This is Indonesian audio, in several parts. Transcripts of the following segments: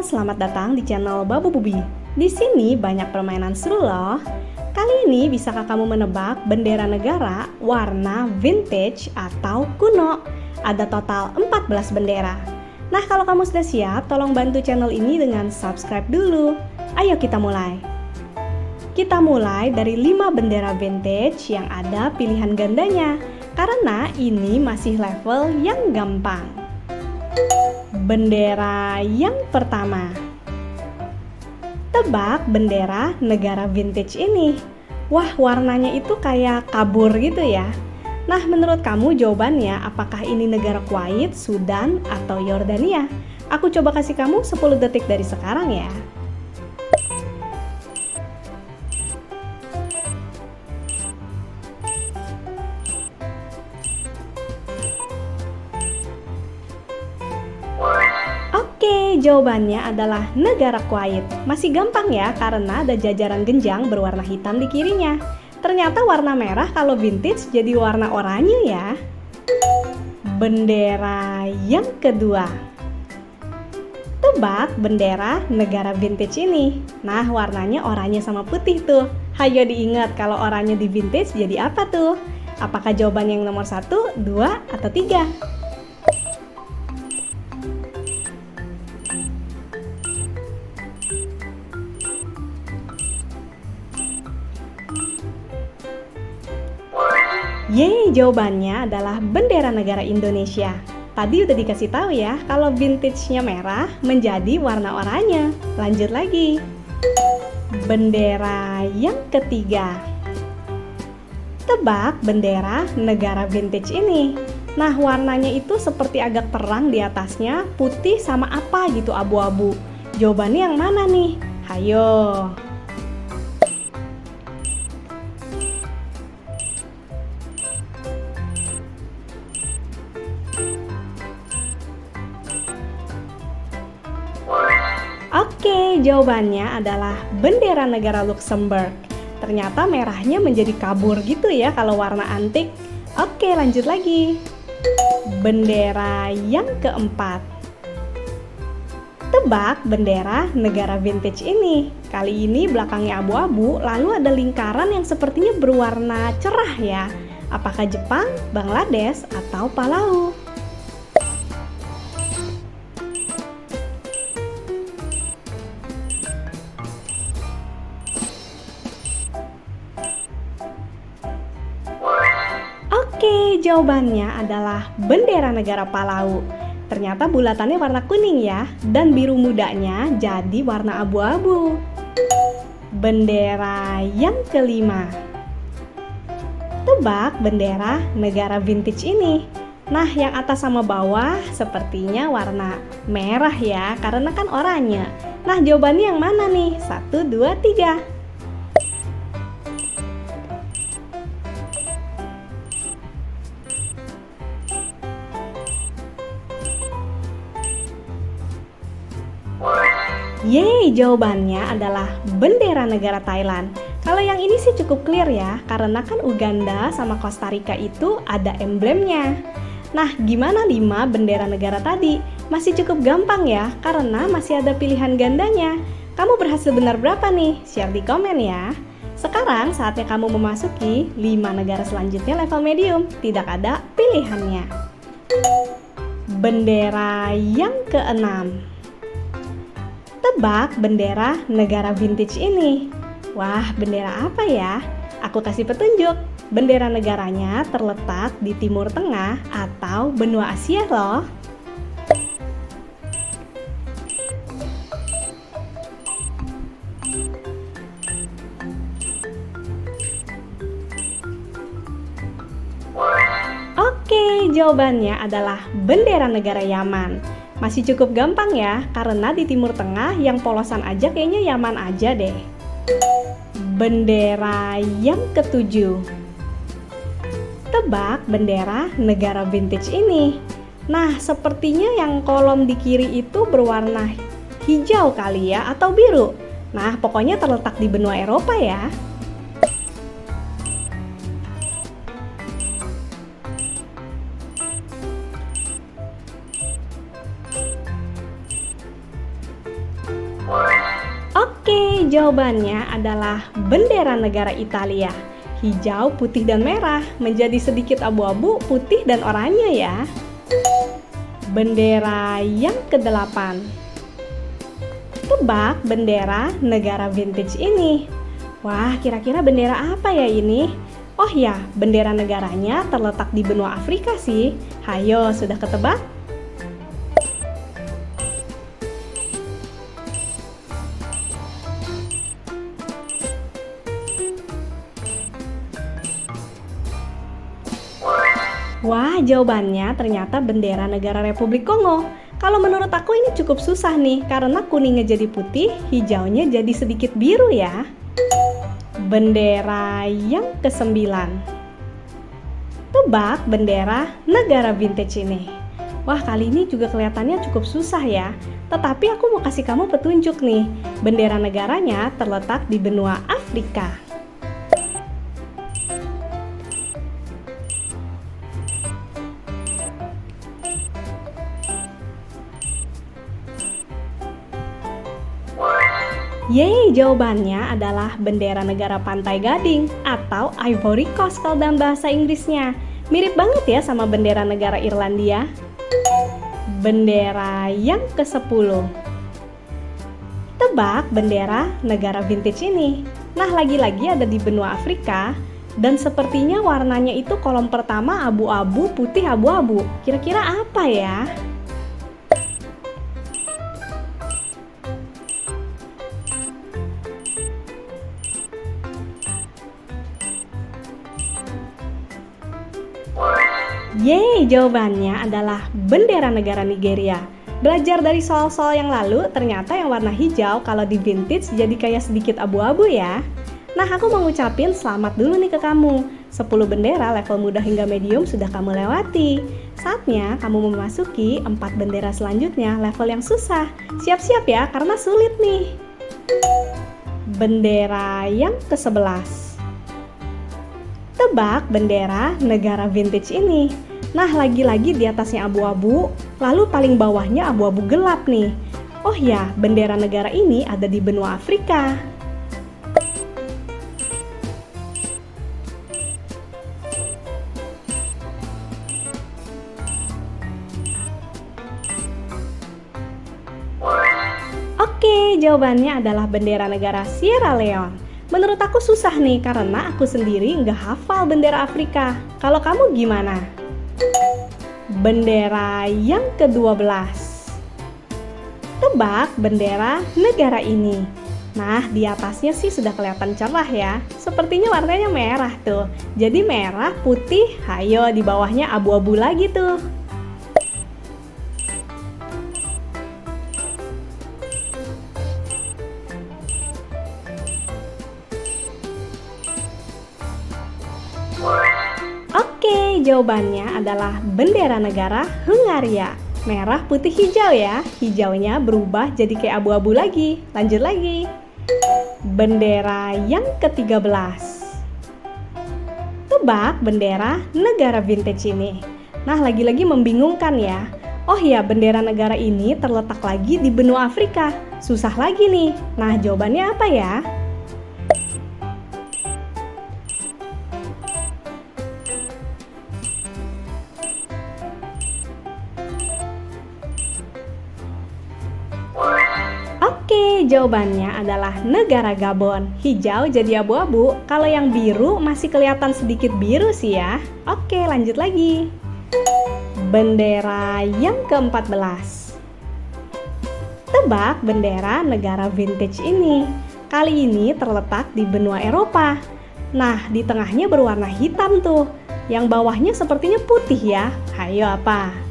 selamat datang di channel Babu Bubi. Di sini banyak permainan seru loh. Kali ini bisakah kamu menebak bendera negara warna vintage atau kuno? Ada total 14 bendera. Nah, kalau kamu sudah siap, tolong bantu channel ini dengan subscribe dulu. Ayo kita mulai. Kita mulai dari 5 bendera vintage yang ada pilihan gandanya, karena ini masih level yang gampang. Bendera yang pertama. Tebak bendera negara vintage ini. Wah, warnanya itu kayak kabur gitu ya. Nah, menurut kamu jawabannya apakah ini negara Kuwait, Sudan, atau Yordania? Aku coba kasih kamu 10 detik dari sekarang ya. Oke, jawabannya adalah negara Kuwait. Masih gampang ya, karena ada jajaran genjang berwarna hitam di kirinya. Ternyata warna merah kalau vintage jadi warna oranye ya. Bendera yang kedua. Tebak bendera negara vintage ini. Nah, warnanya oranye sama putih tuh. Hayo diingat kalau oranye di vintage jadi apa tuh? Apakah jawabannya yang nomor 1, 2, atau 3? Yeay, jawabannya adalah bendera negara Indonesia. Tadi udah dikasih tahu ya, kalau vintage-nya merah menjadi warna oranye. Lanjut lagi. Bendera yang ketiga. Tebak bendera negara vintage ini. Nah, warnanya itu seperti agak terang di atasnya, putih sama apa gitu abu-abu. Jawabannya yang mana nih? Hayo. Oke, jawabannya adalah bendera negara Luxembourg. Ternyata merahnya menjadi kabur gitu ya kalau warna antik. Oke, lanjut lagi. Bendera yang keempat. Tebak bendera negara vintage ini. Kali ini belakangnya abu-abu, lalu ada lingkaran yang sepertinya berwarna cerah ya. Apakah Jepang, Bangladesh, atau Palau? Oke, jawabannya adalah bendera negara Palau. Ternyata bulatannya warna kuning ya, dan biru mudanya jadi warna abu-abu. Bendera yang kelima. Tebak bendera negara vintage ini. Nah, yang atas sama bawah sepertinya warna merah ya, karena kan oranye. Nah, jawabannya yang mana nih? 1, 2, 3. Yeay, jawabannya adalah bendera negara Thailand. Kalau yang ini sih cukup clear ya, karena kan Uganda sama Costa Rica itu ada emblemnya. Nah, gimana 5 bendera negara tadi? Masih cukup gampang ya, karena masih ada pilihan gandanya. Kamu berhasil benar berapa nih? Share di komen ya. Sekarang saatnya kamu memasuki 5 negara selanjutnya level medium. Tidak ada pilihannya. Bendera yang keenam. Tebak bendera negara vintage ini. Wah, bendera apa ya? Aku kasih petunjuk. Bendera negaranya terletak di Timur Tengah atau benua Asia loh. Oke, jawabannya adalah bendera negara Yaman. Masih cukup gampang ya, karena di Timur Tengah yang polosan aja kayaknya Yaman aja deh. Bendera yang ketujuh. Tebak bendera negara vintage ini. Nah, sepertinya yang kolom di kiri itu berwarna hijau kali ya, atau biru. Nah, pokoknya terletak di benua Eropa ya. jawabannya adalah bendera negara Italia. Hijau, putih, dan merah menjadi sedikit abu-abu, putih, dan oranye ya. Bendera yang ke-8. Tebak bendera negara vintage ini. Wah, kira-kira bendera apa ya ini? Oh ya, bendera negaranya terletak di benua Afrika sih. Hayo, sudah ketebak? Wah, jawabannya ternyata bendera negara Republik Kongo. Kalau menurut aku ini cukup susah nih, karena kuningnya jadi putih, hijaunya jadi sedikit biru ya. Bendera yang ke-9. Tebak bendera negara vintage ini. Wah, kali ini juga kelihatannya cukup susah ya. Tetapi aku mau kasih kamu petunjuk nih. Bendera negaranya terletak di benua Afrika. Yeay, jawabannya adalah bendera negara Pantai Gading atau Ivory Coast kalau dalam bahasa Inggrisnya. Mirip banget ya sama bendera negara Irlandia. Bendera yang ke-10. Tebak bendera negara vintage ini. Nah, lagi-lagi ada di benua Afrika dan sepertinya warnanya itu kolom pertama abu-abu, putih abu-abu. Kira-kira apa ya? Yeay, jawabannya adalah bendera negara Nigeria. Belajar dari soal-soal yang lalu, ternyata yang warna hijau kalau di vintage jadi kayak sedikit abu-abu ya. Nah, aku mau ngucapin selamat dulu nih ke kamu. 10 bendera level mudah hingga medium sudah kamu lewati. Saatnya kamu memasuki 4 bendera selanjutnya level yang susah. Siap-siap ya, karena sulit nih. Bendera yang ke-11. Tebak bendera negara vintage ini. Nah, lagi-lagi di atasnya abu-abu, lalu paling bawahnya abu-abu gelap nih. Oh ya, bendera negara ini ada di benua Afrika. Oke, jawabannya adalah bendera negara Sierra Leone. Menurut aku susah nih, karena aku sendiri nggak hafal bendera Afrika. Kalau kamu gimana? Bendera yang ke-12. Tebak bendera negara ini. Nah, di atasnya sih sudah kelihatan cerah ya. Sepertinya warnanya merah tuh. Jadi merah, putih, hayo di bawahnya abu-abu lagi tuh. Oke, jawabannya adalah bendera negara Hungaria. Merah, putih, hijau ya. Hijaunya berubah jadi kayak abu-abu lagi. Lanjut lagi. Bendera yang ke-13. Tebak bendera negara vintage ini. Nah, lagi-lagi membingungkan ya. Oh ya, bendera negara ini terletak lagi di benua Afrika. Susah lagi nih. Nah, jawabannya apa ya? Oke, jawabannya adalah negara Gabon. Hijau jadi abu-abu, kalau yang biru masih kelihatan sedikit biru sih ya. Oke, lanjut lagi. Bendera yang ke-14. Tebak bendera negara vintage ini. Kali ini terletak di benua Eropa. Nah, di tengahnya berwarna hitam tuh. Yang bawahnya sepertinya putih ya. Hayo apa?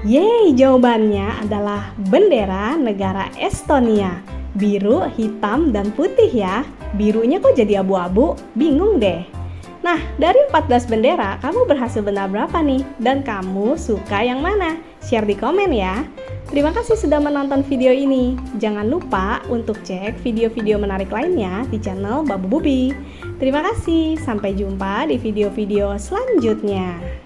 Yeay, jawabannya adalah bendera negara Estonia. Biru, hitam, dan putih ya. Birunya kok jadi abu-abu? Bingung deh. Nah, dari 14 bendera, kamu berhasil benar berapa nih? Dan kamu suka yang mana? Share di komen ya. Terima kasih sudah menonton video ini. Jangan lupa untuk cek video-video menarik lainnya di channel Babu Bubi. Terima kasih, sampai jumpa di video-video selanjutnya.